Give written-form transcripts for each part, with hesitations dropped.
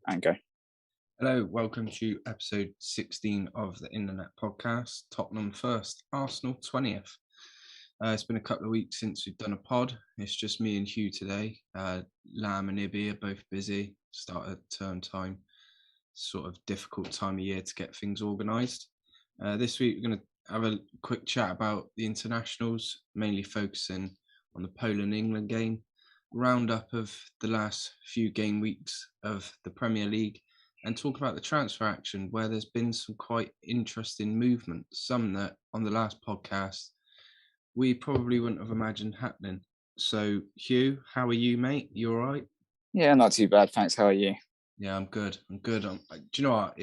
and go. Hello, welcome to episode 16 of the Internet Podcast. Tottenham first, Arsenal 20th. It's been a couple of weeks since we've done a pod. It's just me and Hugh today. Lam and Ibby are both busy. Start at term time, sort of difficult time of year to get things organised. This week we're going to have a quick chat about the internationals, mainly focusing on the Poland-England game, roundup of the last few game weeks of the Premier League, and talk about the transfer action where there's been some quite interesting movement, some that on the last podcast we probably wouldn't have imagined happening. So, Hugh, how are you, mate? You all right? Yeah, not too bad. Thanks. How are you? Yeah, I'm good. Do you know what?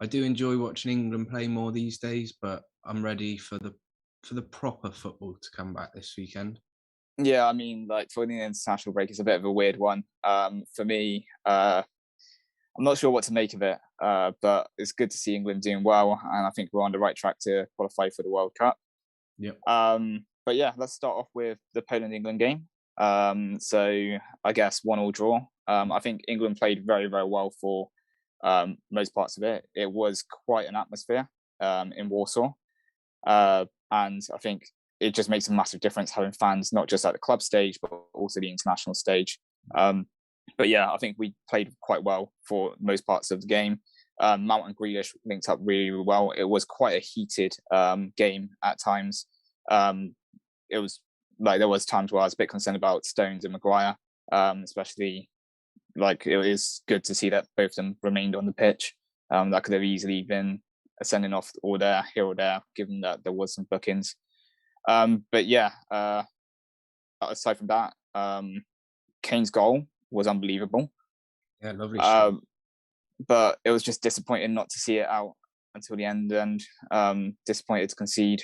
I do enjoy watching England play more these days, but I'm ready for the proper football to come back this weekend. Yeah, I mean, like for the international break, it's a bit of a weird one. For me, I'm not sure what to make of it, but it's good to see England doing well, and I think we're on the right track to qualify for the World Cup. Yep. But yeah, let's start off with the Poland-England game. So I guess 1-1 draw. I think England played very, very well for most parts of it. It was quite an atmosphere in Warsaw. And I think it just makes a massive difference having fans, not just at the club stage, but also the international stage. But yeah, I think we played quite well for most parts of the game. Mount and Grealish linked up really, really well. It was quite a heated game at times. It was like there was times where I was a bit concerned about Stones and Maguire, especially like it is good to see that both of them remained on the pitch. That could have easily been a sending off or there, here or there, given that there was some bookings. But yeah, aside from that, Kane's goal was unbelievable. Yeah, lovely shot. But it was just disappointing not to see it out until the end, and disappointed to concede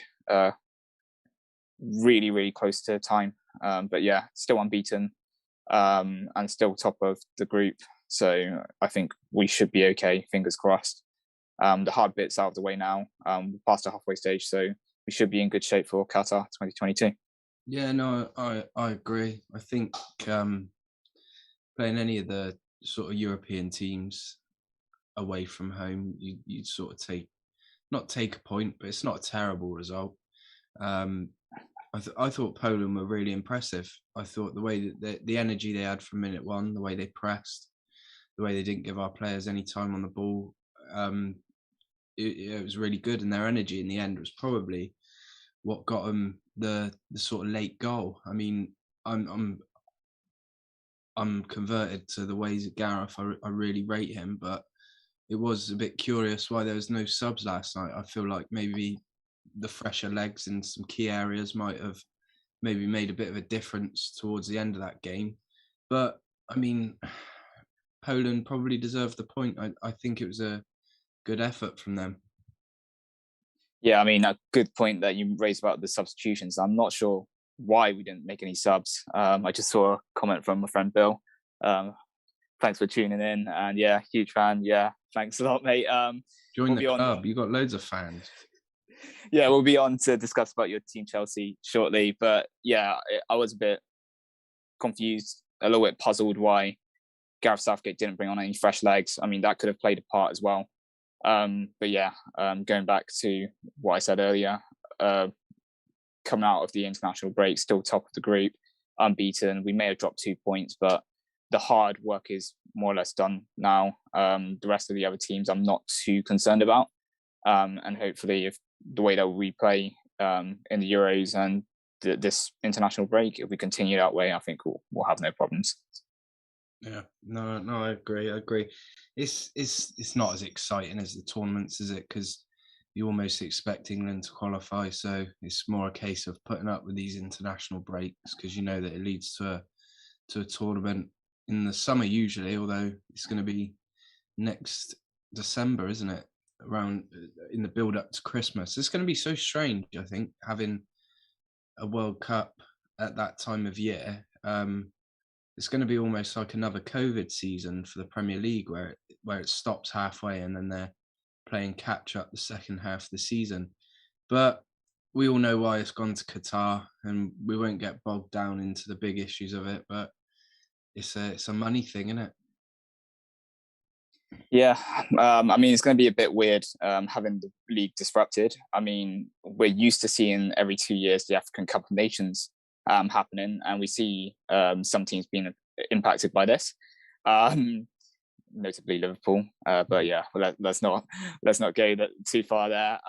really, really close to time. But yeah, still unbeaten and still top of the group. So I think we should be okay, fingers crossed. The hard bit's out of the way now. We're past the halfway stage, so we should be in good shape for Qatar 2022. Yeah, no, I agree. I think playing any of the sort of European teams away from home, you'd sort of not take a point, but it's not a terrible result. I thought Poland were really impressive. I thought the way that the energy they had from minute one, the way they pressed, the way they didn't give our players any time on the ball, it was really good. And their energy in the end was probably what got them the sort of late goal. I mean, I'm converted to the ways of Gareth. I really rate him, but it was a bit curious why there was no subs last night. I feel like maybe the fresher legs in some key areas might have maybe made a bit of a difference towards the end of that game. But I mean, Poland probably deserved the point. I think it was a good effort from them. Yeah, I mean, a good point that you raised about the substitutions. I'm not sure why we didn't make any subs. I just saw a comment from my friend Bill. Thanks for tuning in, and yeah, huge fan. Yeah, thanks a lot, mate. Join the club. You got loads of fans. Yeah, we'll be on to discuss about your team Chelsea shortly. But yeah, I was a bit confused, a little bit puzzled why Gareth Southgate didn't bring on any fresh legs. I mean, that could have played a part as well. But yeah, going back to what I said earlier, coming out of the international break, still top of the group, unbeaten. We may have dropped 2 points, but the hard work is more or less done now. The rest of the other teams I'm not too concerned about. And hopefully if the way that we play in the Euros and this international break, if we continue that way, I think we'll have no problems. Yeah, no, I agree. It's not as exciting as the tournaments, is it? Because you almost expect England to qualify, so it's more a case of putting up with these international breaks because you know that it leads to a tournament in the summer usually. Although it's going to be next December, isn't it? Around in the build up to Christmas, it's going to be so strange. I think having a World Cup at that time of year. It's going to be almost like another COVID season for the Premier League, where it stops halfway and then they're playing catch up the second half of the season. But we all know why it's gone to Qatar, and we won't get bogged down into the big issues of it. But it's a money thing, isn't it? Yeah, I mean, it's going to be a bit weird having the league disrupted. I mean, we're used to seeing every 2 years the African Cup of Nations happening, and we see some teams being impacted by this, notably Liverpool. But yeah, let's not go too far there.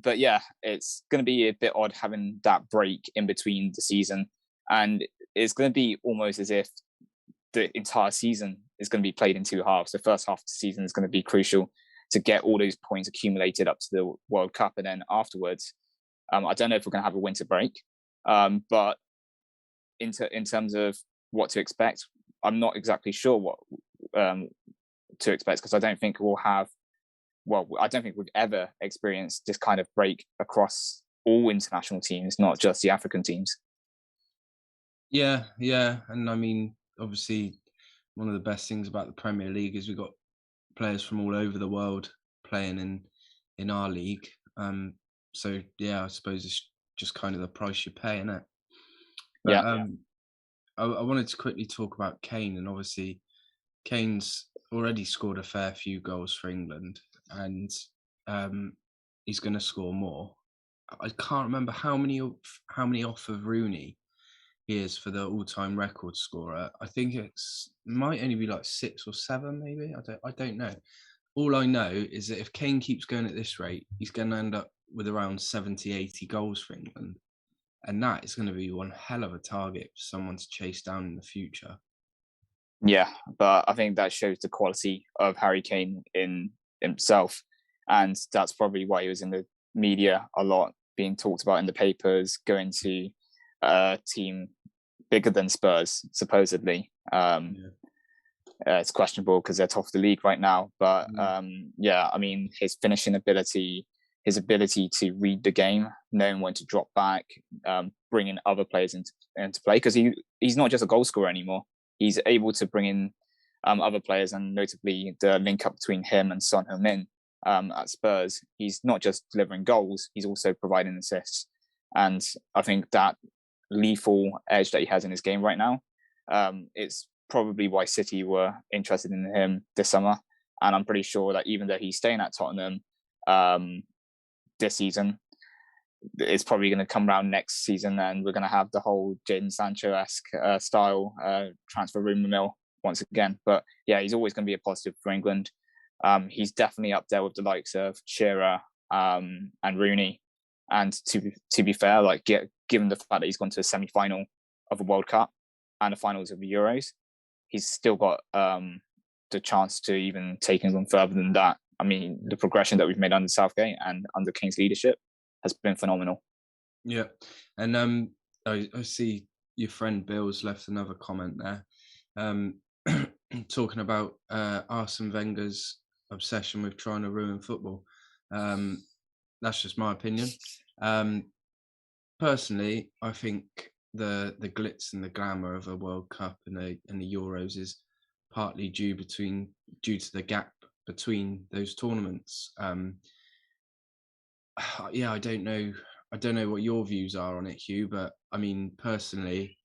But yeah, it's going to be a bit odd having that break in between the season, and it's going to be almost as if the entire season is going to be played in two halves. The first half of the season is going to be crucial to get all those points accumulated up to the World Cup, and then afterwards, I don't know if we're going to have a winter break, but in terms of what to expect, I'm not exactly sure what to expect because I don't think we'll have. Well, I don't think we've ever experienced this kind of break across all international teams, not just the African teams. Yeah, yeah, and I mean, obviously, one of the best things about the Premier League is we've got players from all over the world playing in our league. So yeah, I suppose it's just kind of the price you pay, isn't it? But Yeah, I wanted to quickly talk about Kane, and obviously Kane's already scored a fair few goals for England, and um, he's going to score more. I can't remember how many off of Rooney he is for the all-time record scorer. I think might only be like 6 or 7, maybe. I don't know. All I know is that if Kane keeps going at this rate, he's going to end up with around 70, 80 goals for England. And that is going to be one hell of a target for someone to chase down in the future. yeah, but I think that shows the quality of Harry Kane in himself, and that's probably why he was in the media a lot, being talked about in the papers, going to a team bigger than Spurs, supposedly. Yeah. It's questionable because they're top of the league right now. But Mm. yeah, I mean, his finishing ability, his ability to read the game, knowing when to drop back, bringing other players into play, because he's not just a goal scorer anymore. He's able to bring in other players, and notably the link up between him and Son Heung-min at Spurs. He's not just delivering goals; he's also providing assists. And I think that lethal edge that he has in his game right now, it's probably why City were interested in him this summer. And I'm pretty sure that even though he's staying at Tottenham this season, it's probably going to come around next season, and we're going to have the whole Jadon Sancho-esque style transfer rumor mill once again. But yeah, he's always going to be a positive for England. He's definitely up there with the likes of Shearer and Rooney. And to be fair, like given the fact that he's gone to a semi-final of a World Cup and the finals of the Euros, he's still got the chance to even take England further than that. I mean, the progression that we've made under Southgate and under Kane's leadership has been phenomenal. Yeah. And I see your friend Bill's left another comment there. Talking about Arsene Wenger's obsession with trying to ruin football. That's just my opinion. Personally, I think the glitz and the glamour of a World Cup and the Euros is partly due to the gap between those tournaments. Yeah, I don't know. I don't know what your views are on it, Hugh, but I mean, personally,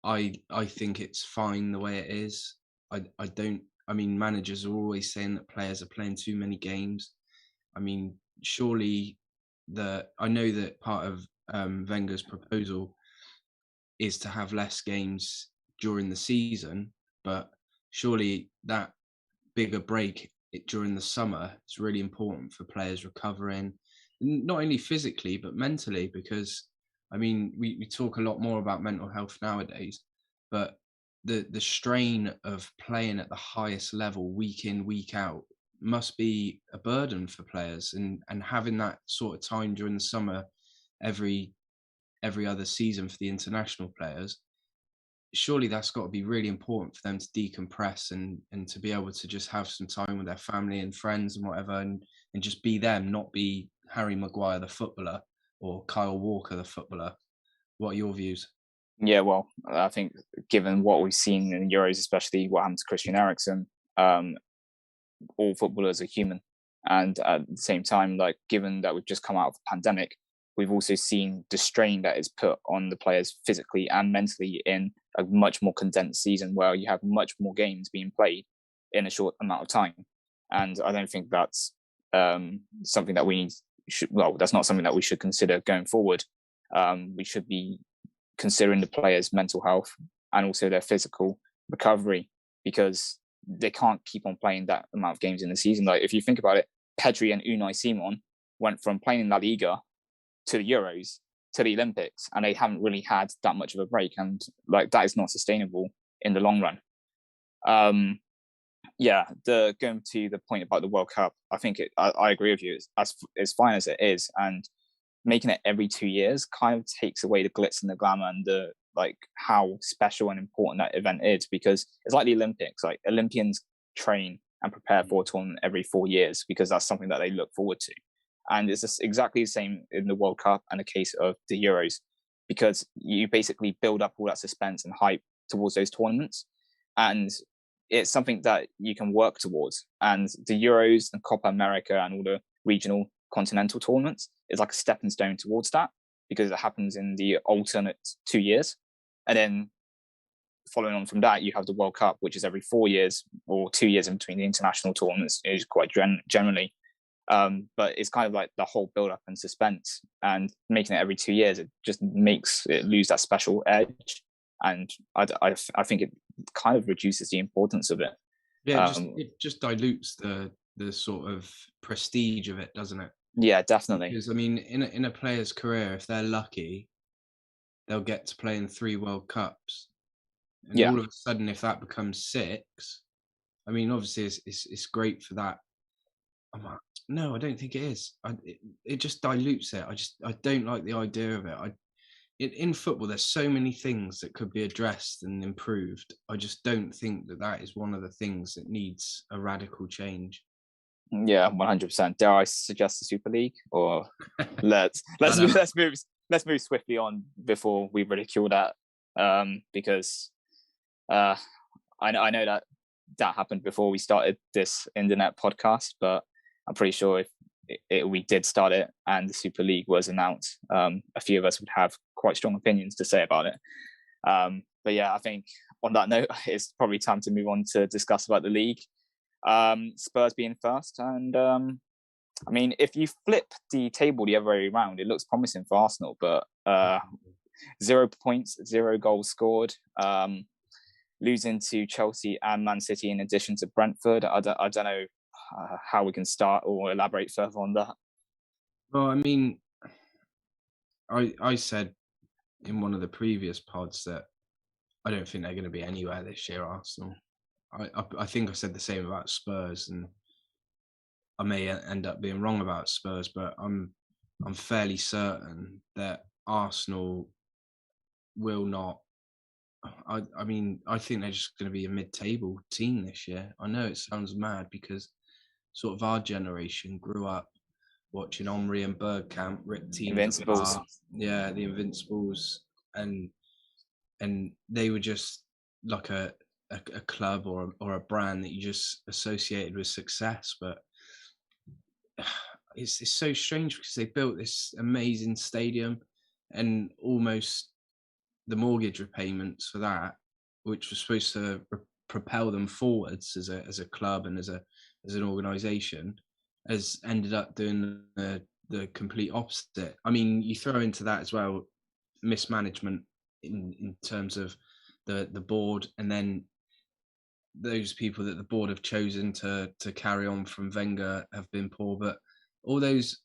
I think it's fine the way it is. I don't. I mean, managers are always saying that players are playing too many games. I mean, surely I know that part of Wenger's proposal is to have less games during the season, but surely that bigger break during the summer is really important for players recovering, not only physically but mentally. Because I mean, we talk a lot more about mental health nowadays, but the strain of playing at the highest level week in week out must be a burden for players, and having that sort of time during the summer every other season for the international players, surely that's got to be really important for them to decompress and to be able to just have some time with their family and friends and whatever, and just be them, not be Harry Maguire the footballer or Kyle Walker the footballer. What are your views? Yeah, well, I think given what we've seen in Euros, especially what happened to Christian Eriksen, um, all footballers are human. And at the same time, like given that we've just come out of a pandemic, we've also seen the strain that is put on the players physically and mentally in a much more condensed season where you have much more games being played in a short amount of time. and I don't think that's something that that's not something that we should consider going forward. We should be considering the players' mental health and also their physical recovery, because they can't keep on playing that amount of games in the season. Like, if you think about it, Pedri and Unai Simon went from playing in La Liga to the Euros to the Olympics, and they haven't really had that much of a break, and like that is not sustainable in the long run. Going to the point about the World Cup, I think I agree with you. It's fine as it is, and making it every 2 years kind of takes away the glitz and the glamour and the like how special and important that event is, because it's like the Olympics. Like, Olympians train and prepare for a tournament every 4 years because that's something that they look forward to. And it's just exactly the same in the World Cup and the case of the Euros, because you basically build up all that suspense and hype towards those tournaments, and it's something that you can work towards. And the Euros and Copa America and all the regional continental tournaments is like a stepping stone towards that, because it happens in the alternate 2 years. And then following on from that, you have the World Cup, which is every 4 years, or 2 years in between the international tournaments, is quite generally. But it's kind of like the whole build up and suspense, and making it every 2 years, it just makes it lose that special edge. And I think it kind of reduces the importance of it. Yeah, it just dilutes the sort of prestige of it, doesn't it? Yeah, definitely. Because I mean, in a player's career, if they're lucky, they'll get to play in 3 World Cups, and all of a sudden, if that becomes 6, I mean, obviously, it's great for that. I'm like, no, I don't think it is. It just dilutes it. I don't like the idea of it. In football, there's so many things that could be addressed and improved. I just don't think that is one of the things that needs a radical change. Yeah, 100%. Dare I suggest the Super League, or let's move swiftly on before we ridicule that, because I know that happened before we started this internet podcast, but I'm pretty sure if we did start it and the Super League was announced, a few of us would have quite strong opinions to say about it. But yeah, I think on that note, it's probably time to move on to discuss about the league. Spurs being first, and I mean, if you flip the table the other way around, it looks promising for Arsenal, but 0 points, 0 goals scored, losing to Chelsea and Man City in addition to Brentford. I don't know how we can start or elaborate further on that. Well, I mean, I said in one of the previous pods that I don't think they're going to be anywhere this year, Arsenal. I think I said the same about Spurs, and I may end up being wrong about Spurs, but I'm fairly certain that Arsenal will not. I mean, I think they're just going to be a mid-table team this year. I know it sounds mad because sort of our generation grew up watching Omri and Bergkamp rip teams Invincibles. apart. Yeah, the Invincibles, and they were just like a club or a brand that you just associated with success. But it's so strange because they built this amazing stadium, and almost the mortgage repayments for that, which was supposed to propel them forwards as a club and as an organisation, has ended up doing the complete opposite. I mean, you throw into that as well mismanagement in terms of the board, and then those people that the board have chosen to carry on from Wenger have been poor. But all those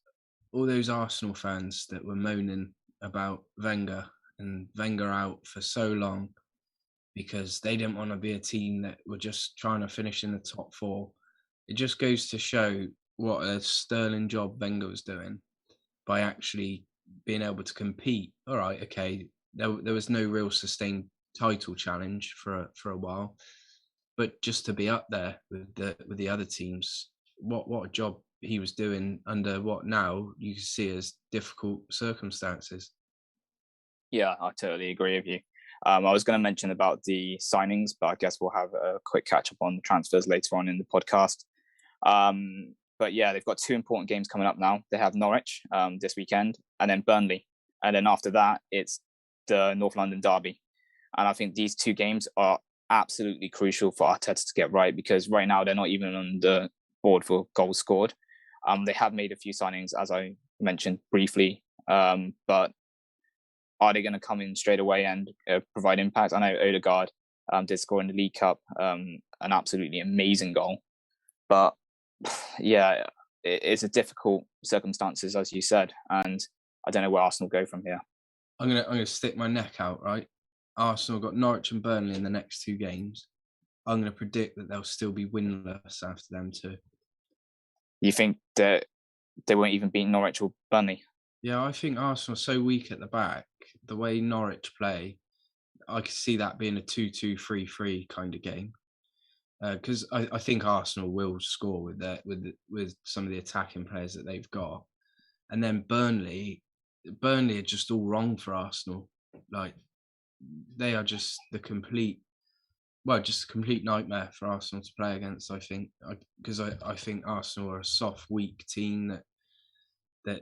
Arsenal fans that were moaning about Wenger and Wenger out for so long because they didn't want to be a team that were just trying to finish in the top 4, it just goes to show what a sterling job Wenger was doing by actually being able to compete. All right, okay, there was no real sustained title challenge for a while, but just to be up there with the other teams, what a job he was doing under what now you can see as difficult circumstances. Yeah, I totally agree with you. I was going to mention about the signings, but I guess we'll have a quick catch up on the transfers later on in the podcast. But yeah, they've got 2 important games coming up now. They have Norwich this weekend, and then Burnley. And then after that, it's the North London derby. And I think these 2 games are absolutely crucial for Arteta to get right, because right now they're not even on the board for goals scored. They have made a few signings, as I mentioned briefly, but are they going to come in straight away and provide impact? I know Odegaard did score in the League Cup, an absolutely amazing goal. But yeah, it's a difficult circumstances, as you said, and I don't know where Arsenal go from here. I'm gonna stick my neck out, right? Arsenal got Norwich and Burnley in the next 2 games. I'm gonna predict that they'll still be winless after them too. You think that they won't even beat Norwich or Burnley? Yeah, I think Arsenal are so weak at the back. The way Norwich play, I could see that being a 2-2, 3-3 kind of game. Because I think Arsenal will score with some of the attacking players that they've got, and then Burnley are just all wrong for Arsenal. Like they are just a complete nightmare for Arsenal to play against. I think because I think Arsenal are a soft, weak team that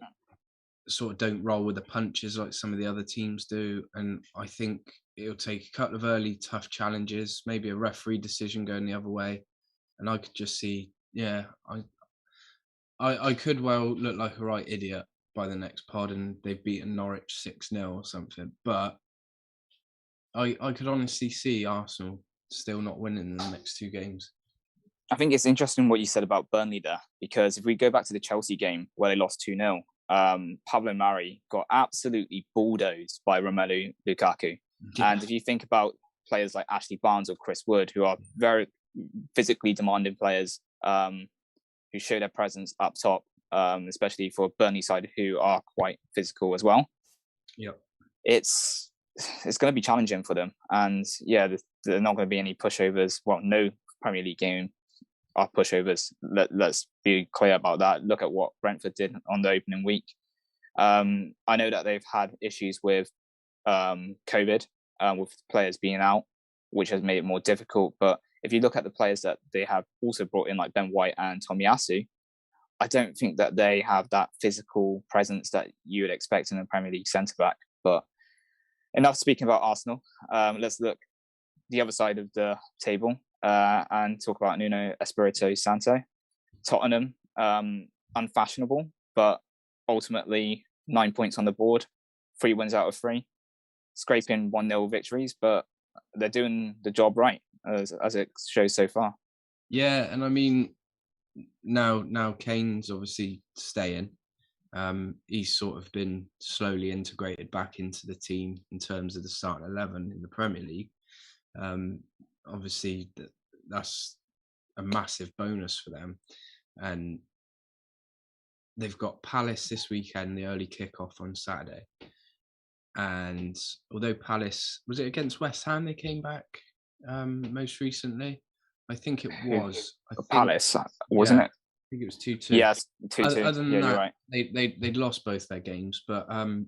sort of don't roll with the punches like some of the other teams do. And I think it'll take a couple of early tough challenges, maybe a referee decision going the other way. And I could just see, I could well look like a right idiot by the next pod and they've beaten Norwich 6-0 or something. But I could honestly see Arsenal still not winning in the next 2 games. I think it's interesting what you said about Burnley there, because if we go back to the Chelsea game where they lost 2-0, Pablo Mari got absolutely bulldozed by Romelu Lukaku. Yeah. And if you think about players like Ashley Barnes or Chris Wood, who are very physically demanding players, who show their presence up top, especially for Burnley side, who are quite physical as well. Yeah, it's going to be challenging for them. And yeah, there are not going to be any pushovers. Well, no Premier League game are pushovers. Let's be clear about that. Look at what Brentford did on the opening week. I know that they've had issues with COVID, with players being out, which has made it more difficult. But if you look at the players that they have also brought in, like Ben White and Tomiyasu, I don't think that they have that physical presence that you would expect in a Premier League centre-back. But enough speaking about Arsenal. Let's look the other side of the table and talk about Nuno Espirito Santo. Tottenham, unfashionable, but ultimately 9 points on the board, 3 wins out of 3, scraping 1-0 victories, but they're doing the job right, as it shows so far. Yeah, and I mean, now Kane's obviously staying. He's sort of been slowly integrated back into the team in terms of the starting 11 in the Premier League. Obviously, that's a massive bonus for them. And they've got Palace this weekend, the early kickoff on Saturday. And although Palace, was it against West Ham they came back most recently? I think it was. Palace, wasn't it? I think it was 2-2. Yes, 2-2. Other than that, you're right. They'd lost both their games, but I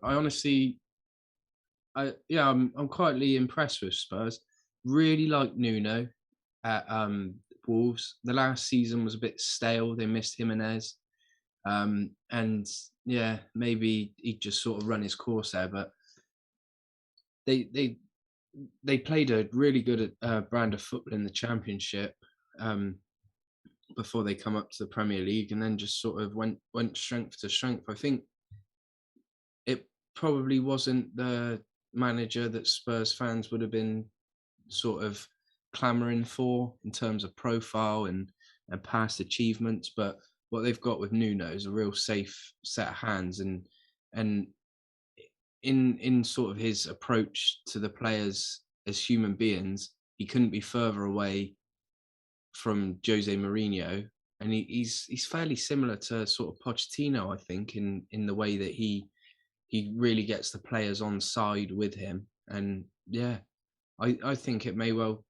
honestly, I'm quietly impressed with Spurs. Really like Nuno at Wolves. The last season was a bit stale. They missed Jimenez, and yeah, maybe he'd just sort of run his course there. But they played a really good brand of football in the Championship before they come up to the Premier League, and then just sort of went strength to strength. I think it probably wasn't the manager that Spurs fans would have been sort of clamoring for in terms of profile and past achievements, but what they've got with Nuno is a real safe set of hands, and in sort of his approach to the players as human beings, he couldn't be further away from Jose Mourinho, and he's fairly similar to sort of Pochettino, I think, in the way that he really gets the players on side with him. And yeah, I think it may well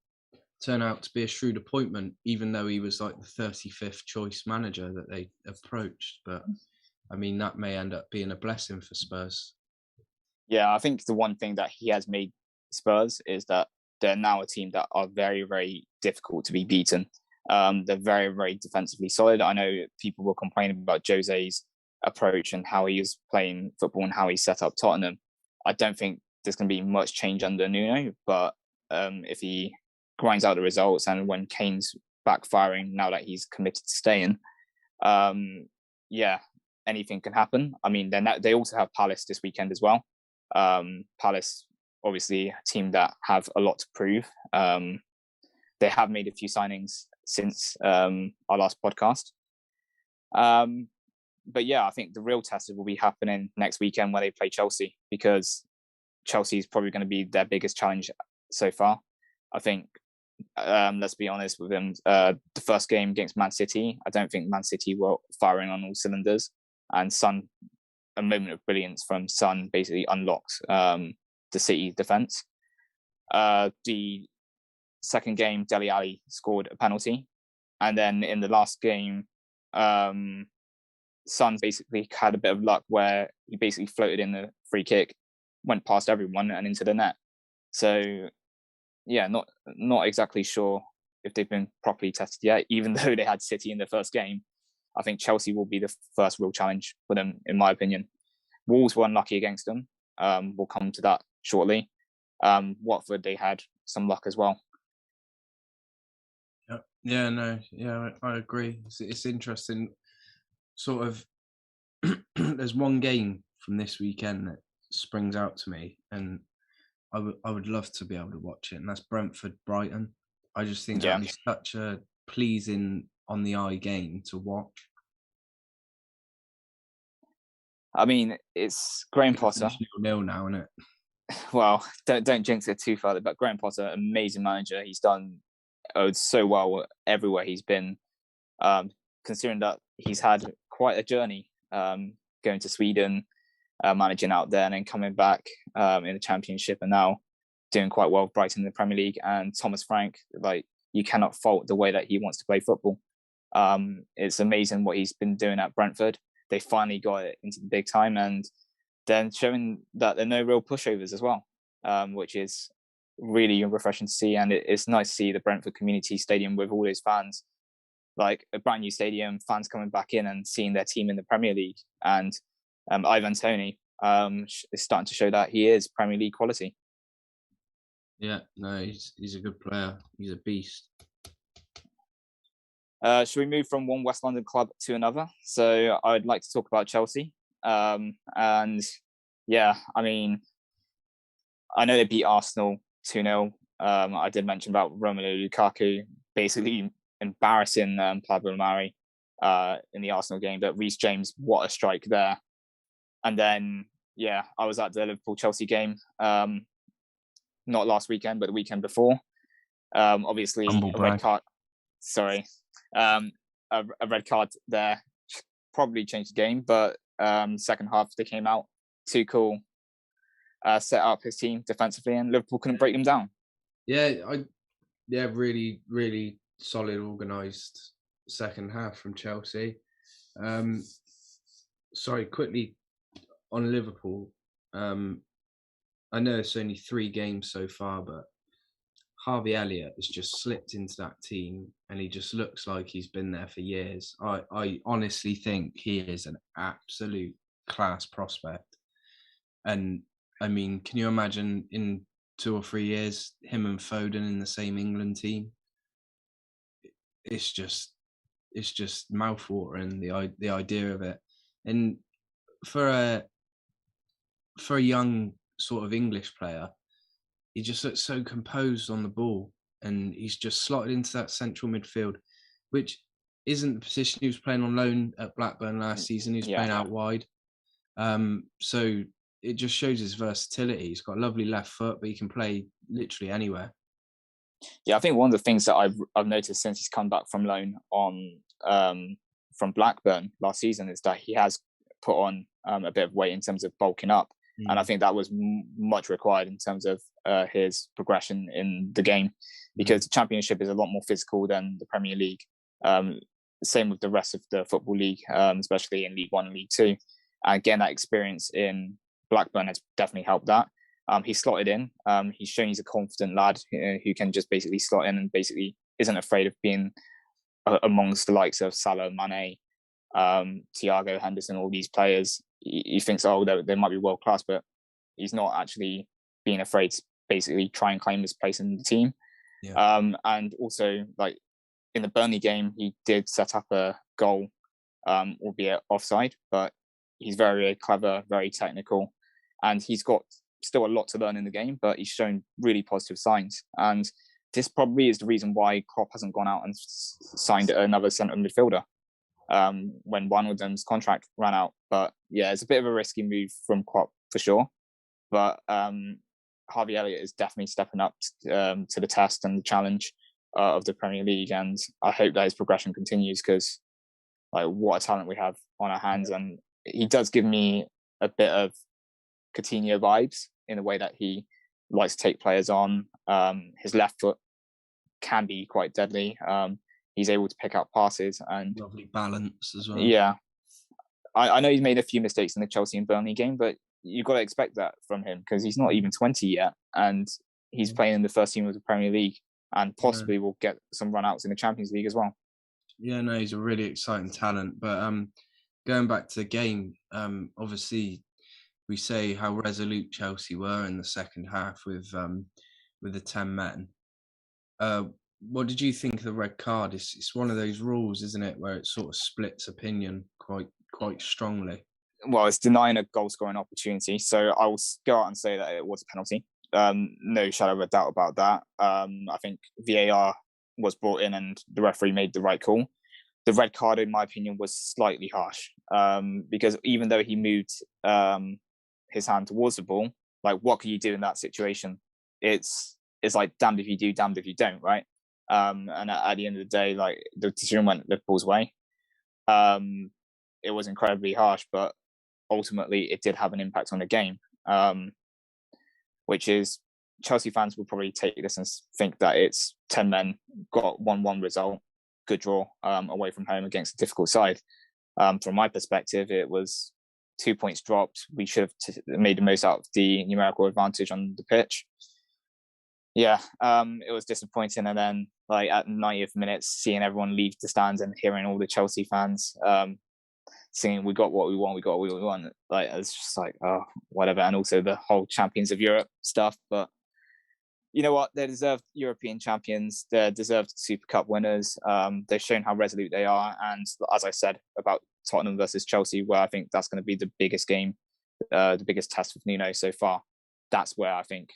turn out to be a shrewd appointment, even though he was like the 35th choice manager that they approached. But I mean, that may end up being a blessing for Spurs. Yeah, I think the one thing that he has made Spurs is that they're now a team that are very, very difficult to be beaten. They're very, very defensively solid. I know people were complaining about Jose's approach and how he is playing football and how he set up Tottenham. I don't think there's going to be much change under Nuno, but if he grinds out the results and when Kane's backfiring now that he's committed to staying. Yeah, anything can happen. I mean, then they also have Palace this weekend as well. Palace, obviously, a team that have a lot to prove. They have made a few signings since our last podcast. But yeah, I think the real test will be happening next weekend when they play Chelsea, because Chelsea is probably going to be their biggest challenge so far. I think, let's be honest with them, the first game against Man City, I don't think Man City were firing on all cylinders, and Son, a moment of brilliance from Son basically unlocked the City defence. The second game, Dele Alli scored a penalty, and then in the last game, Son basically had a bit of luck where he basically floated in the free kick, went past everyone and into the net. So yeah, not exactly sure if they've been properly tested yet, even though they had City in the first game. I think Chelsea will be the first real challenge for them, in my opinion. Wolves were unlucky against them. We'll come to that shortly. Watford, they had some luck as well. I agree. It's interesting. Sort of, there's one game from this weekend that springs out to me, and I would love to be able to watch it, and that's Brentford-Brighton. I just think that'd be such a pleasing on the eye game to watch. I mean, it's Graham Potter. 0-0 now, isn't it? Well, don't jinx it too far, but Graham Potter, amazing manager. He's done so well everywhere he's been. Considering that he's had quite a journey, going to Sweden, managing out there, and then coming back in the Championship, and now doing quite well with Brighton in the Premier League. And Thomas Frank, like, you cannot fault the way that he wants to play football. It's amazing what he's been doing at Brentford. They finally got it into the big time, and then showing that there are no real pushovers as well, which is really refreshing to see. And it's nice to see the Brentford Community Stadium with all those fans, like a brand new stadium, fans coming back in and seeing their team in the Premier League. And Ivan Toney is starting to show that he is Premier League quality. Yeah, no, he's a good player. He's a beast. Should we move from one West London club to another? So I'd like to talk about Chelsea. And yeah, I mean, I know they beat Arsenal 2-0. I did mention about Romelu Lukaku basically embarrassing Pablo Mari in the Arsenal game, but Reece James, what a strike there. And then, yeah, I was at the Liverpool-Chelsea game, not last weekend, but the weekend before. Obviously, a red card. Sorry. A red card there probably changed the game, but second half they came out. Tuchel set up his team defensively, and Liverpool couldn't break them down. Really, really solid, organised second half from Chelsea. Sorry, quickly on Liverpool. I know it's only 3 games so far, but Harvey Elliott has just slipped into that team, and he just looks like he's been there for years. I honestly think he is an absolute class prospect. And I mean, can you imagine in 2 or 3 years him and Foden in the same England team? It's just mouthwatering, the idea of it. And for a young sort of English player, he just looks so composed on the ball, and he's just slotted into that central midfield, which isn't the position he was playing on loan at Blackburn last season. He was playing out wide. So it just shows his versatility. He's got a lovely left foot, but he can play literally anywhere. Yeah, I think one of the things that I've noticed since he's come back from loan from Blackburn last season is that he has put on a bit of weight in terms of bulking up. And I think that was much required in terms of his progression in the game, because the Championship is a lot more physical than the Premier League. Same with the rest of the Football League, especially in League One and League Two. And getting that experience in Blackburn has definitely helped that. He's slotted in. He's shown he's a confident lad who can just basically slot in and basically isn't afraid of being amongst the likes of Salah, Mane, Thiago, Henderson, all these players. He thinks, they might be world class, but he's not actually being afraid to basically try and claim his place in the team. And also, like, in the Burnley game, he did set up a goal, albeit offside, but he's very, very clever, very technical, and he's got still a lot to learn in the game, but he's shown really positive signs. And this probably is the reason why Klopp hasn't gone out and signed another centre midfielder when Wijnaldum's contract ran out. But yeah, it's a bit of a risky move from Klopp for sure. But Harvey Elliott is definitely stepping up to the test and the challenge of the Premier League, and I hope that his progression continues, because like, what a talent we have on our hands. And he does give me a bit of Coutinho vibes in the way that he likes to take players on. His left foot can be quite deadly. He's able to pick out passes and lovely balance as well. Yeah, I know he's made a few mistakes in the Chelsea and Burnley game, but you've got to expect that from him, because he's not even 20 yet, and he's playing in the first team of the Premier League, and possibly will get some run-outs in the Champions League as well. Yeah, no, he's a really exciting talent. But going back to the game, obviously we say how resolute Chelsea were in the second half with the 10 men. What did you think of the red card? It's one of those rules, isn't it, where it sort of splits opinion quite strongly. Well, it's denying a goal-scoring opportunity, so I will go out and say that it was a penalty. No shadow of a doubt about that. I think VAR was brought in and the referee made the right call. The red card, in my opinion, was slightly harsh, because even though he moved his hand towards the ball, like, what can you do in that situation? It's like damned if you do, damned if you don't, right? And at the end of the day, like, the decision went Liverpool's way. It was incredibly harsh, but ultimately it did have an impact on the game, which is Chelsea fans will probably take this and think that it's 10 men, got 1-1 result, good draw away from home against a difficult side. From my perspective, it was 2 points dropped. We should have made the most out of the numerical advantage on the pitch. Yeah, it was disappointing. And then, like, at 90th minutes, seeing everyone leave the stands and hearing all the Chelsea fans singing, "We got what we want, we got what we want." Like, it's just like, oh, whatever. And also the whole Champions of Europe stuff. But you know what? They're deserved European champions. They're deserved Super Cup winners. They've shown how resolute they are. And as I said about Tottenham versus Chelsea, where I think that's going to be the biggest game, the biggest test with Nuno so far. That's where I think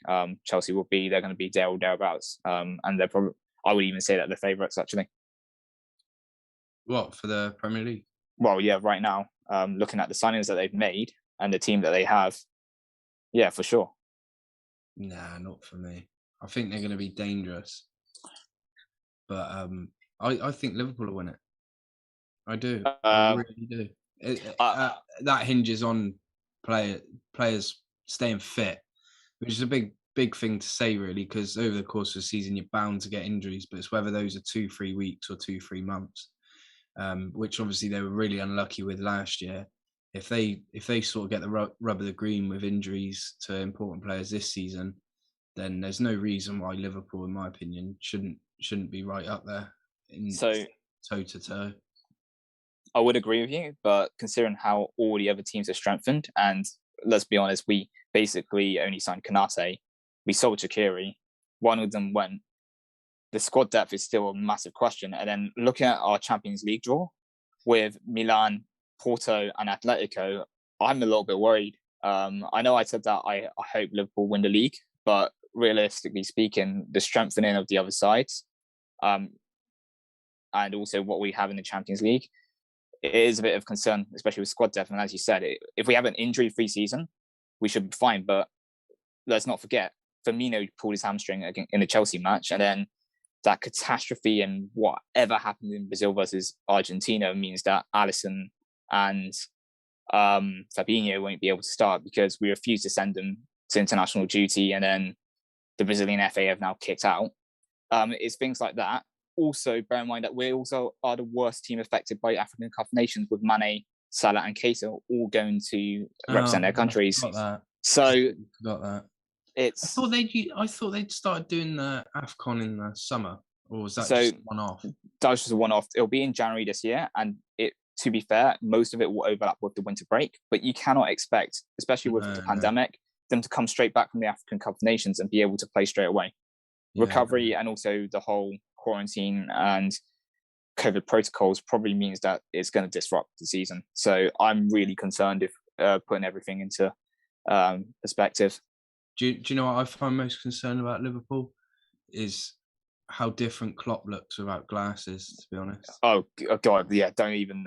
Chelsea will be. They're going to be there or thereabouts. And they're probably, I would even say that they're favourites, actually. What, for the Premier League? Well, yeah, right now, looking at the signings that they've made and the team that they have, yeah, for sure. Nah, not for me. I think they're going to be dangerous. But I think Liverpool will win it. I do. I really do. That hinges on players staying fit, which is a big thing to say, really, because over the course of the season, you're bound to get injuries, but it's whether those are 2-3 weeks or 2-3 months, which obviously they were really unlucky with last year. If they sort of get the rub of the green with injuries to important players this season, then there's no reason why Liverpool, in my opinion, shouldn't be right up there in toe to toe. I would agree with you, but considering how all the other teams are strengthened, and let's be honest, we basically only signed Konate, we sold Shaqiri, one of them went. The squad depth is still a massive question. And then looking at our Champions League draw with Milan, Porto, and Atletico, I'm a little bit worried. I know I said that I hope Liverpool win the league, but realistically speaking, the strengthening of the other sides, and also what we have in the Champions League, it is a bit of concern, especially with squad depth. And as you said, if we have an injury-free season, we should be fine. But let's not forget, Firmino pulled his hamstring in the Chelsea match, and then that catastrophe and whatever happened in Brazil versus Argentina means that Alisson and Fabinho won't be able to start because we refuse to send them to international duty, and then the Brazilian FA have now kicked out. It's things like that. Also, bear in mind that we also are the worst team affected by African Cup of Nations, with Mane, Salah, and Keita all going to represent their countries. So, forgot that. It's. I thought they'd started doing the AFCON in the summer, or was that just one off? That was just a one-off. It'll be in January this year, and to be fair, most of it will overlap with the winter break. But you cannot expect, especially with the pandemic, them to come straight back from the African Cup of Nations and be able to play straight away. Recovery and also the whole quarantine and COVID protocols probably means that it's going to disrupt the season. So I'm really concerned if putting everything into perspective. Do you know what I find most concerned about Liverpool is how different Klopp looks without glasses? To be honest. Oh God, yeah! Don't even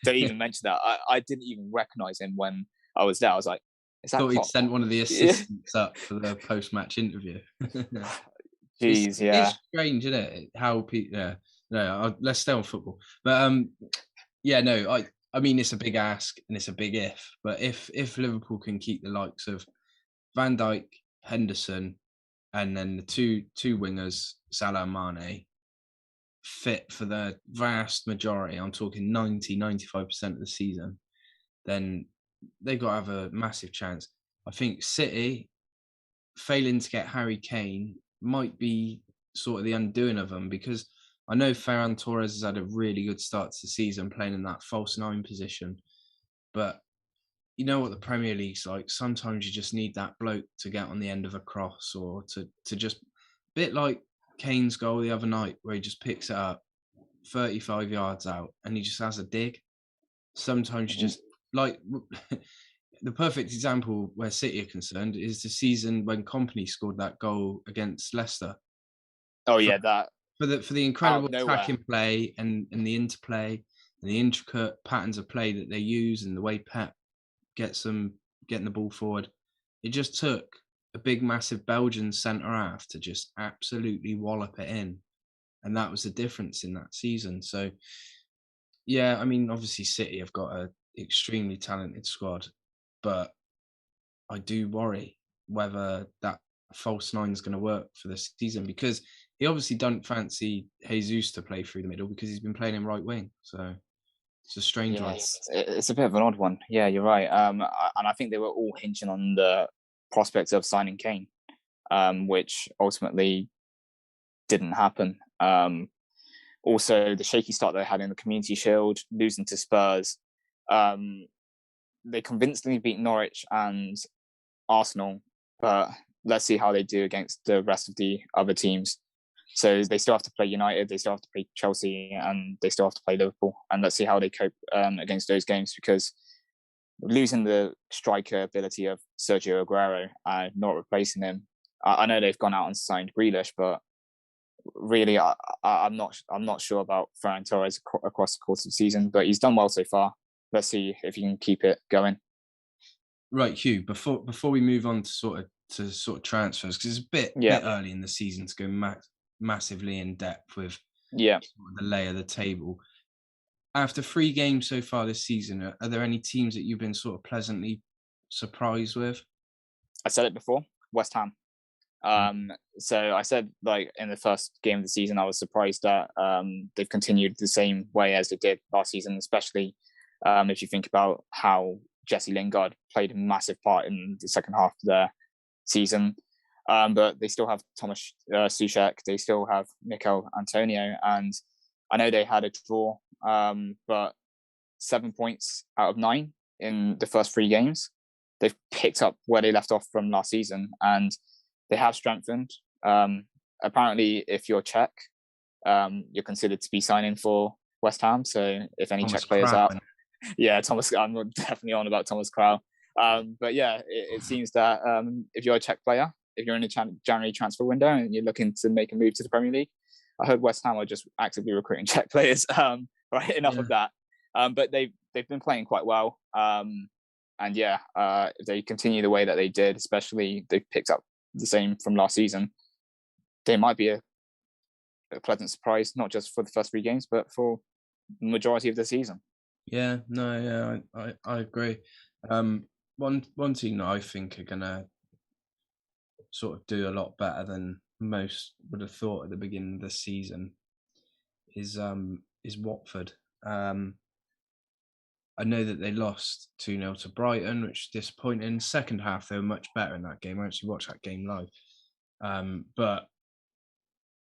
don't even mention that. I didn't even recognize him when I was there. I was like, "Is that Thought he'd Klopp?" sent one of the assistants up for the post-match interview. Jeez, It's yeah, strange, isn't it? How people, yeah. No, let's stay on football. But yeah, no, I mean it's a big ask and it's a big if. But if Liverpool can keep the likes of Van Dijk, Henderson, and then the two wingers, Salah and Mane, fit for the vast majority, I'm talking 95% of the season, then they've got to have a massive chance. I think City failing to get Harry Kane might be sort of the undoing of them, because I know Ferran Torres has had a really good start to the season playing in that false nine position, but you know what the Premier League's like. Sometimes you just need that bloke to get on the end of a cross, or to just bit like Kane's goal the other night, where he just picks it up 35 yards out and he just has a dig. Sometimes you just like the perfect example where City are concerned is the season when Company scored that goal against Leicester oh for yeah, that the out incredible of nowhere. attacking play and the interplay and the intricate patterns of play that they use and the way Pep gets them getting the ball forward. It just took a big, massive Belgian centre half to just absolutely wallop it in, and that was the difference in that season. So, yeah, I mean, obviously City have got an extremely talented squad, but I do worry whether that false nine is going to work for this season, because he obviously don't fancy Jesus to play through the middle because he's been playing in right wing. So it's a strange one. Yes, it's a bit of an odd one. Yeah, you're right. And I think they were all hinging on the prospect of signing Kane, which ultimately didn't happen. Also, the shaky start they had in the Community Shield, losing to Spurs, um, they convincingly beat Norwich and Arsenal, but let's see how they do against the rest of the other teams. So they still have to play United, they still have to play Chelsea, and they still have to play Liverpool. And let's see how they cope against those games, because losing the striker ability of Sergio Aguero and not replacing him, I know they've gone out and signed Grealish, but really, I'm not sure about Ferran Torres across the course of the season. But he's done well so far. Let's see if he can keep it going. Right, Hugh. Before we move on to sort of transfers, because it's a Yeah, bit early in the season to go massively in depth with yeah. the lay of the table. After 3 games so far this season, are there any teams that you've been sort of pleasantly surprised with? I said it before. West Ham. Mm. So I said, like, in the first game of the season, I was surprised that they've continued the same way as they did last season, especially if you think about how Jesse Lingard played a massive part in the second half of their season. But they still have Thomas Suchek, they still have Mikel Antonio, and I know they had a draw, but 7 points out of 9 in the first 3 games. They've picked up where they left off from last season, and they have strengthened. Apparently, if you're Czech, you're considered to be signing for West Ham. So if any Thomas Czech players Kraft. out, yeah, Thomas, I'm definitely on about Thomas Krau. But yeah, it seems that if you're a Czech player, if you're in a January transfer window and you're looking to make a move to the Premier League, I heard West Ham are just actively recruiting Czech players. Right, enough Yeah. of that. But they've been playing quite well. And yeah, if they continue the way that they did, especially they've picked up the same from last season, they might be a pleasant surprise, not just for the first 3 games, but for the majority of the season. Yeah, no, yeah, I agree. One team that I think are gonna sort of do a lot better than most would have thought at the beginning of the season is Watford. I know that they lost 2-0 to Brighton, which is disappointing. Second half, they were much better in that game. I actually watched that game live. But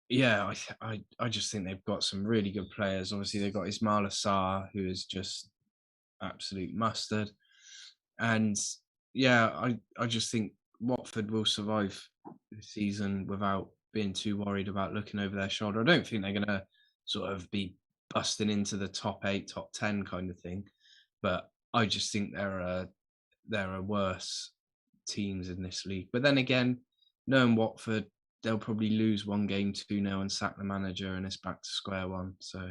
yeah, I just think they've got some really good players. Obviously, they've got Ismail Assar, who is just absolute mustard. And yeah, I just think Watford will survive this season without being too worried about looking over their shoulder. I don't think they're going to sort of be busting into the top 8, top 10 kind of thing. But I just think there are worse teams in this league. But then again, knowing Watford, they'll probably lose one game 2-0 and sack the manager, and it's back to square one. So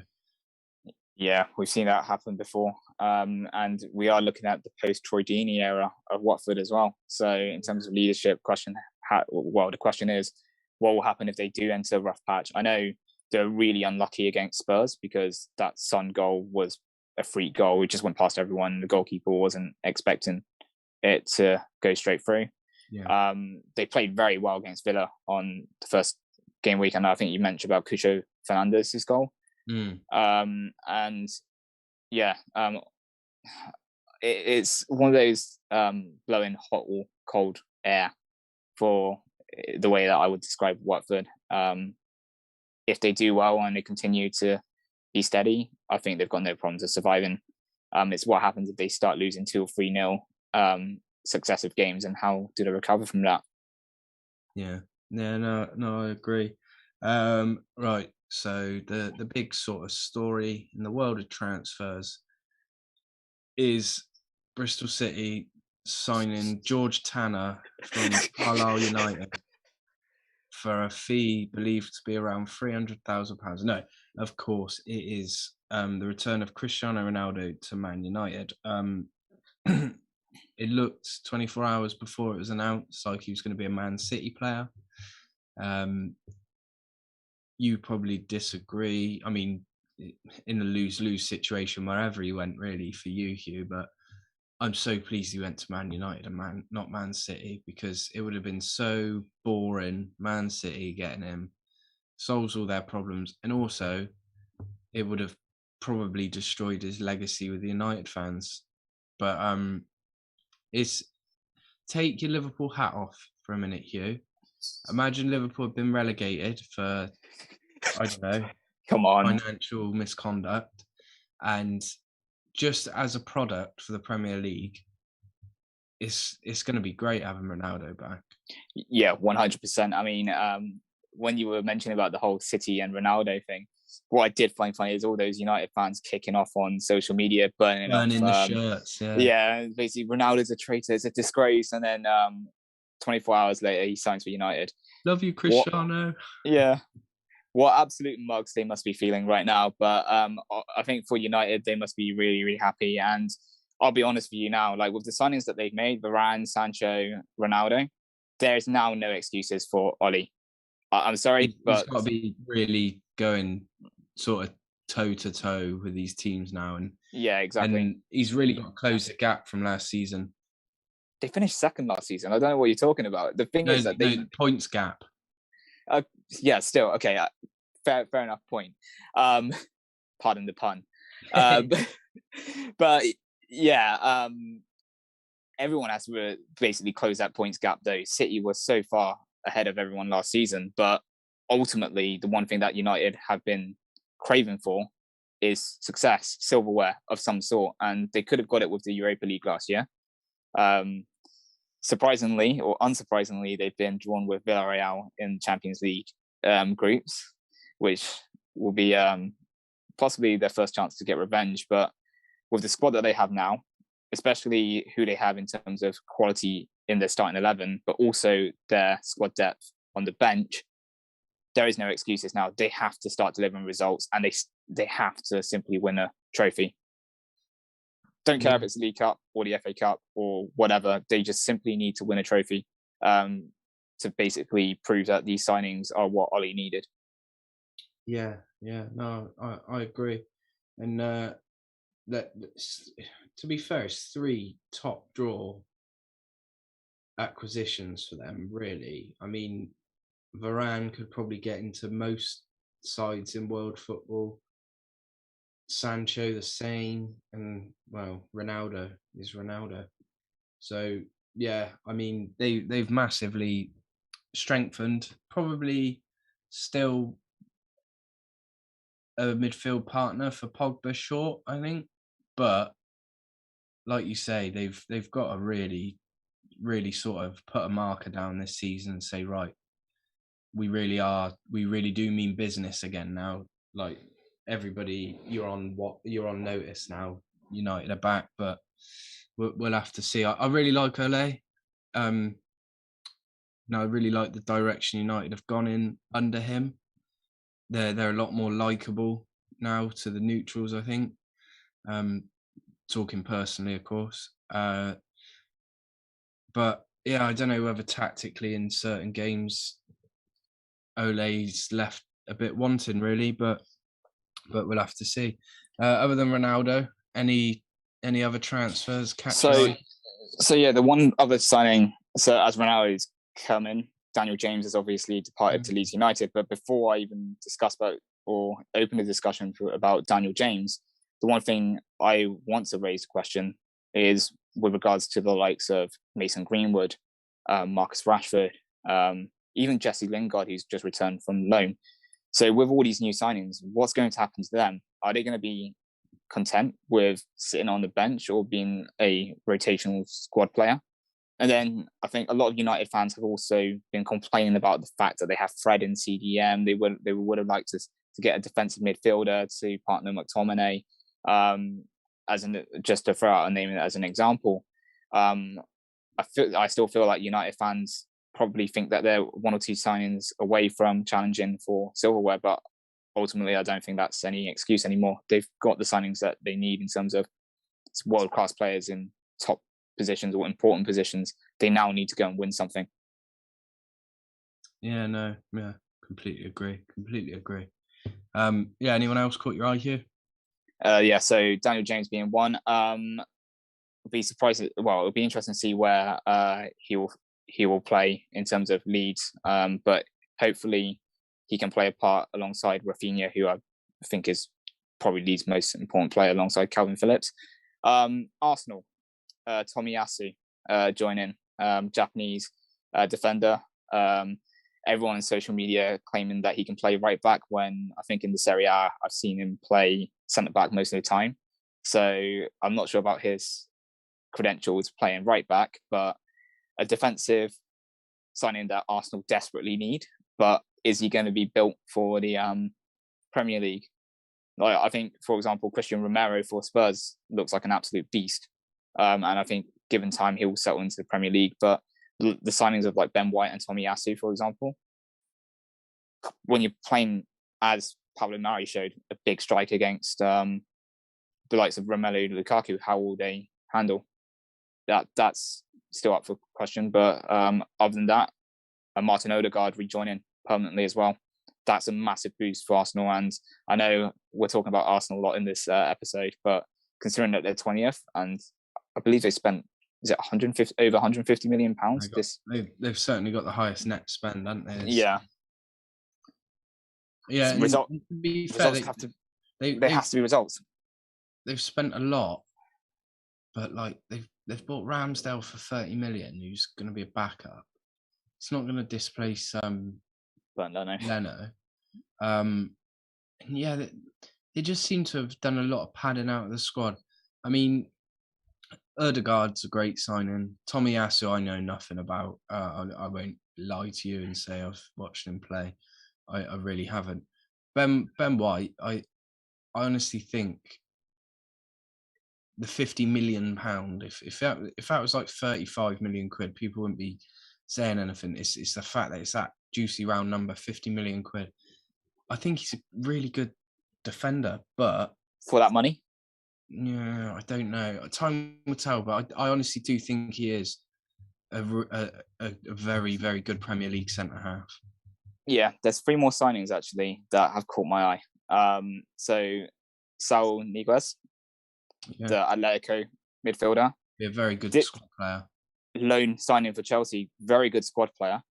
Yeah, we've seen that happen before. And we are looking at the post-Troy Deeney era of Watford as well. So in terms of leadership, the question is, what will happen if they do enter a rough patch? I know they're really unlucky against Spurs because that Son goal was a freak goal. It just went past everyone. The goalkeeper wasn't expecting it to go straight through. yeah, They played very well against Villa on the first game week, and I think you mentioned about Cucho Fernandez's goal. And yeah, it's one of those blowing hot or cold air for the way that I would describe Watford. If they do well and they continue to be steady, I think they've got no problems of surviving. It's what happens if they start losing 2 or 3-0 successive games, and how do they recover from that? yeah, no, I agree. Right, so the big sort of story in the world of transfers is Bristol City signing George Tanner from Carlisle United for a fee believed to be around £300,000. No, of course, it is the return of Cristiano Ronaldo to Man United. It looked 24 hours before it was announced like he was going to be a Man City player. You probably disagree. I mean, in a lose-lose situation wherever he went, really, for you, Hugh, but I'm so pleased he went to Man United and not Man City, because it would have been so boring. Man City getting him solves all their problems, and also it would have probably destroyed his legacy with the United fans. But it's take your Liverpool hat off for a minute, Hugh. Imagine Liverpool had been relegated for, I don't know, Come on. financial misconduct, and just as a product for the Premier League, it's going to be great having Ronaldo back. Yeah, 100%. I mean, when you were mentioning about the whole City and Ronaldo thing, what I did find funny is all those United fans kicking off on social media, burning off. The shirts, yeah. Yeah, basically, Ronaldo's a traitor, it's a disgrace. And then 24 hours later, he signs for United. Love you, Cristiano. Yeah. What absolute mugs they must be feeling right now. But I think for United, they must be really, really happy. And I'll be honest with you now, like with the signings that they've made, Varane, Sancho, Ronaldo, there's now no excuses for Oli. I'm sorry, but he's got to be really going sort of toe to toe with these teams now, and yeah, exactly. And he's really got to close the gap from last season. They finished second last season. I don't know what you're talking about. The thing is that they points gap. Yeah, still okay. Fair enough point. Pardon the pun. But yeah, everyone has to basically close that points gap. Though City was so far ahead of everyone last season, but ultimately, the one thing that United have been craving for is success, silverware of some sort, and they could have got it with the Europa League last year. Surprisingly or unsurprisingly, they've been drawn with Villarreal in Champions League groups, which will be possibly their first chance to get revenge. But with the squad that they have now, especially who they have in terms of quality in their starting 11, but also their squad depth on the bench, there is no excuses now. They have to start delivering results, and they have to simply win a trophy. Don't care if it's the League Cup or the FA Cup or whatever. They just simply need to win a trophy to basically prove that these signings are what Oli needed. Yeah, no, I agree. And to be fair, it's 3 top draw acquisitions for them, really. I mean, Varane could probably get into most sides in world football. Sancho the same, and well, Ronaldo is Ronaldo. So yeah, I mean they've massively strengthened. Probably still a midfield partner for Pogba short, I think, but like you say, they've got to really sort of put a marker down this season and say, right, we really do mean business again now. Like everybody, you're on notice now. United are back, but we'll have to see. I really like Ole. I really like the direction United have gone in under him. They're a lot more likable now to the neutrals, I think. Talking personally, of course. But yeah, I don't know whether tactically in certain games Ole's left a bit wanting, really, but we'll have to see. Other than Ronaldo, any other transfers catch your eye? So yeah, the one other signing. So as Ronaldo's come in, Daniel James has obviously departed to Leeds United. But before I even discuss about or open a discussion about Daniel James, the one thing I want to raise a question is with regards to the likes of Mason Greenwood, Marcus Rashford, even Jesse Lingard, who's just returned from loan. So with all these new signings, what's going to happen to them? Are they going to be content with sitting on the bench or being a rotational squad player? And then I think a lot of United fans have also been complaining about the fact that they have Fred in CDM. They would have liked to get a defensive midfielder to partner McTominay, just to throw out a name as an example. I still feel like United fans probably think that they're one or two signings away from challenging for silverware, but ultimately I don't think that's any excuse anymore. They've got the signings that they need in terms of world-class players in top positions or important positions. They now need to go and win something. Yeah, completely agree. Anyone else caught your eye here? So Daniel James being one. Be surprised. It'll be interesting to see where he will play in terms of Leeds. But hopefully he can play a part alongside Rafinha, who I think is probably Leeds' most important player alongside Calvin Phillips. Arsenal, Tomiyasu join in, Japanese defender. Everyone on social media claiming that he can play right back when I think in the Serie A I've seen him play centre back most of the time. So I'm not sure about his credentials playing right back, but a defensive signing that Arsenal desperately need. But is he going to be built for the Premier League? Like, I think, for example, Christian Romero for Spurs looks like an absolute beast. And I think given time, he will settle into the Premier League. But the signings of like Ben White and Tomiyasu, for example, when you're playing as Pablo Mari showed, a big strike against the likes of Romelu Lukaku, how will they handle that? That's still up for question. But other than that, Martin Odegaard rejoining permanently as well. That's a massive boost for Arsenal. And I know we're talking about Arsenal a lot in this episode, but considering that they're 20th, and I believe they spent, is it over 150 million pounds? They've certainly got the highest net spend, haven't they? Yeah. Yeah. Results have to be results. They've spent a lot, but like they've bought Ramsdale for 30 million, who's going to be a backup. It's not going to displace Leno. They just seem to have done a lot of padding out of the squad. I mean, Odegaard's a great signing. Tomiyasu, I know nothing about. I won't lie to you and say I've watched him play. I really haven't. Ben White, I honestly think the £50 million, if that was like 35 million quid, people wouldn't be saying anything. It's the fact that it's that juicy round number, 50 million quid. I think he's a really good defender, but for that money, yeah, I don't know. Time will tell, but I honestly do think he is a very, very good Premier League centre half. Yeah, there's 3 more signings actually that have caught my eye. So Saul Niguez, the Atletico midfielder, a very good squad player. Loan signing for Chelsea, very good squad player.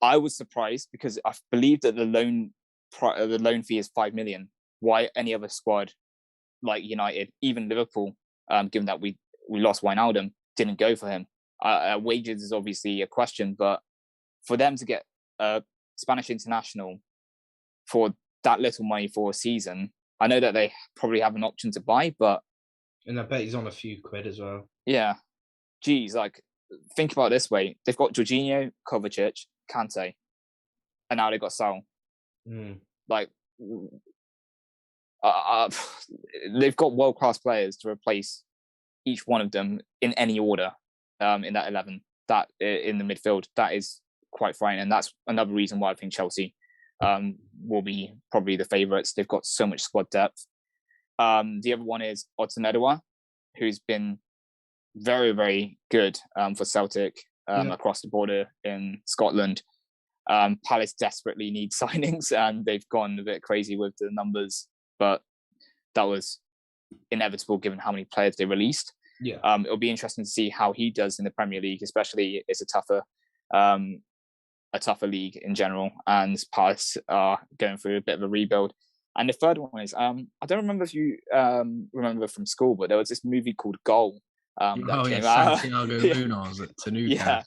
I was surprised because I believe that the loan fee is 5 million. Why any other squad like United, even Liverpool, given that we lost Wijnaldum, didn't go for him? Wages is obviously a question, but for them to get a Spanish international for that little money for a season, I know that they probably have an option to buy, but and I bet he's on a few quid as well. Yeah, geez, like think about it this way: they've got Jorginho, Kovacic, Kante, and now they've got Saul. Like, they've got world-class players to replace each one of them in any order in that 11, that in the midfield. That is quite frightening. And that's another reason why I think Chelsea will be probably the favourites. They've got so much squad depth. The other one is Otunedua, who's been very, very good for Celtic across the border in Scotland. Palace desperately need signings, and they've gone a bit crazy with the numbers, but that was inevitable given how many players they released. It'll be interesting to see how he does in the Premier League, especially it's a tougher league in general, and Palace are going through a bit of a rebuild. And the third one is I don't remember if you remember from school, but there was this movie called Goal that came out. Santiago Munoz at Tanuka. Yeah.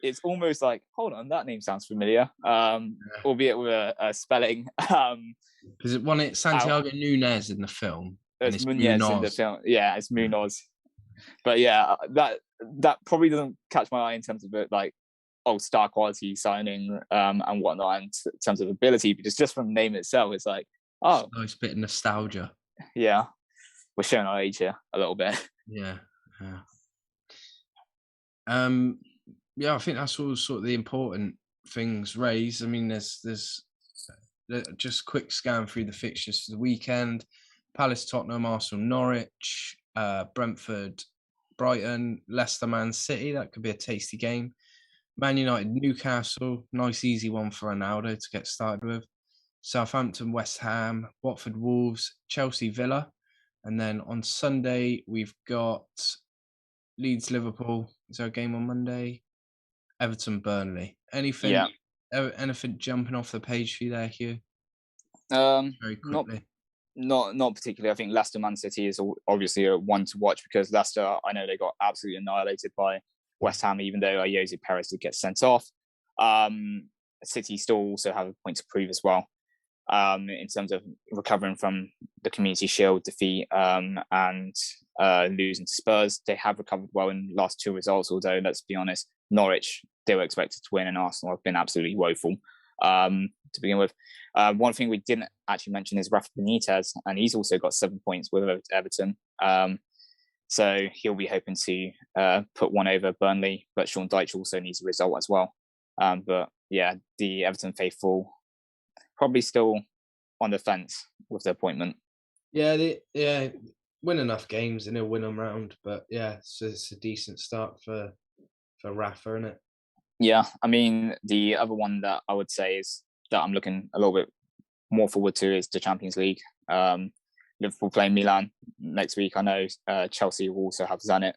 It's almost like, hold on, that name sounds familiar, albeit with a spelling. Because it's Santiago Nunez in the film. It's Munoz in the film. Yeah, it's Munoz. But yeah, that probably doesn't catch my eye in terms of it, like, star quality signing and whatnot, in terms of ability, because just from the name itself, it's like, it's a nice bit of nostalgia. Yeah, we're showing our age here a little bit. Yeah. I think that's all sort of the important things raised. I mean, there's just a quick scan through the fixtures for the weekend: Palace, Tottenham, Arsenal, Norwich, Brentford, Brighton, Leicester, Man City. That could be a tasty game. Man United, Newcastle, nice easy one for Ronaldo to get started with. Southampton, West Ham, Watford, Wolves, Chelsea, Villa. And then on Sunday, we've got Leeds, Liverpool. Is there a game on Monday? Everton, Burnley. Anything jumping off the page for you there, Hugh? Very quickly. Not particularly. I think Leicester, Man City is obviously a one to watch, because Leicester, I know they got absolutely annihilated by West Ham, even though Jose Perez did get sent off. City still also have a point to prove as well, in terms of recovering from the Community Shield defeat and losing to Spurs. They have recovered well in the last two results, although, let's be honest, Norwich, they were expected to win, and Arsenal have been absolutely woeful to begin with. One thing we didn't actually mention is Rafa Benitez, and he's also got 7 points with Everton. So he'll be hoping to put one over Burnley, but Sean Dyche also needs a result as well. But yeah, the Everton faithful probably still on the fence with the appointment. Yeah, win enough games and he'll win them round. But yeah, it's a decent start for Rafa, isn't it? Yeah, I mean, the other one that I would say is that I'm looking a little bit more forward to is the Champions League. Liverpool playing Milan next week. I know Chelsea will also have Zenit.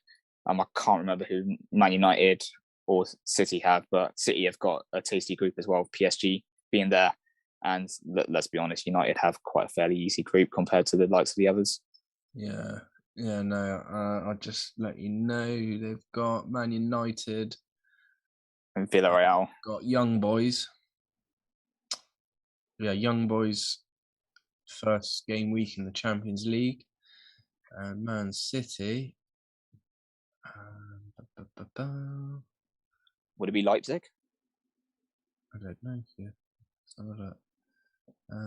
I can't remember who Man United or City have, but City have got a tasty group as well, PSG being there. And let's be honest, United have quite a fairly easy group compared to the likes of the others. Yeah, no, I'll just let you know they've got Man United and Villarreal. Got Young Boys. Yeah, Young Boys first game week in the Champions League. And Man City. Would it be Leipzig? I don't know. Yeah. Let's have a look.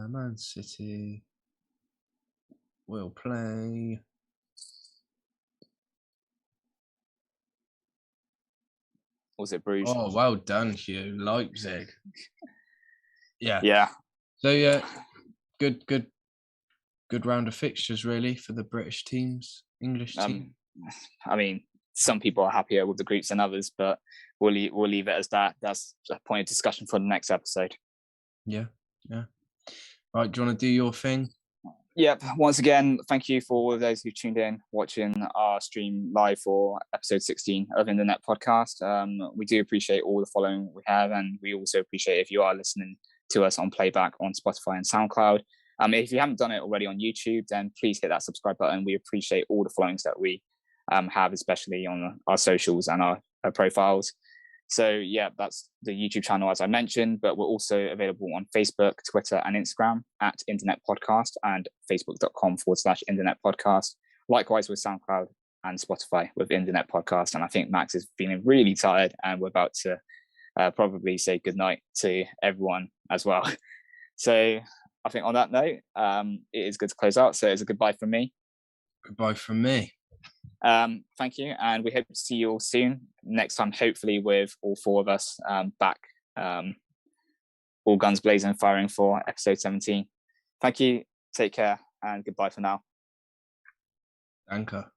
Man City will play. Was it Bruges? Oh, well done, Hugh. Leipzig. Yeah. Yeah. So yeah, good round of fixtures really for the British teams, English team. I mean, some people are happier with the groups than others, but we'll leave it as that. That's a point of discussion for the next episode. Yeah. Right, do you want to do your thing? Yep. Once again, thank you for all of those who tuned in, watching our stream live for episode 16 of Internet Podcast. We do appreciate all the following we have, and we also appreciate if you are listening to us on playback on Spotify and SoundCloud. If you haven't done it already on YouTube, then please hit that subscribe button. We appreciate all the followings that we have, especially on our socials and our profiles. So yeah, that's the YouTube channel, as I mentioned, but we're also available on Facebook, Twitter, and Instagram at Internet Podcast and facebook.com/Internet Podcast. Likewise with SoundCloud and Spotify with Internet Podcast. And I think Max is feeling really tired, and we're about to probably say goodnight to everyone as well. So I I think on that note, it is good to close out. So it's a goodbye from me. Goodbye from me. Thank you, and we hope to see you all soon. Next time, hopefully, with all 4 of us back, all guns blazing, firing for episode 17. Thank you. Take care, and goodbye for now. Anchor.